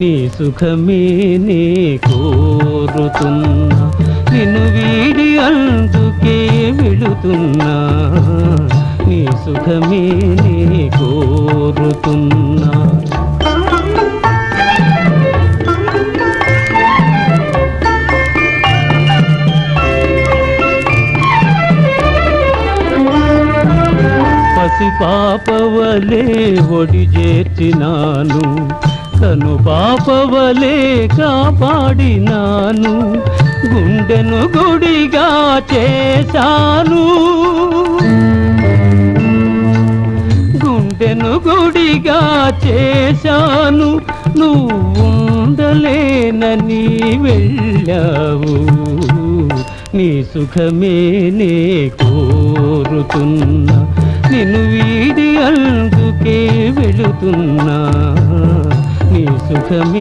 నీ సుఖమే నే కోరుతున్నా, నిన్ను వీడి అందుకే వెళుతున్నా. నీ సుఖమే నే కోరుతున్నా. పసిపాపవలే ఒడి చేర్చినాను, కను పాపవలే కాపాడినాను. గుండెను గుడిగా చేశాను, గుండెను గుడిగా చేశాను. నువ్వుండలేనని వెళ్ళావు. నీ సుఖమే నే కోరుతున్నా, నిన్ను వీడి అందుకే వెళుతున్నా. నీ సుఖమే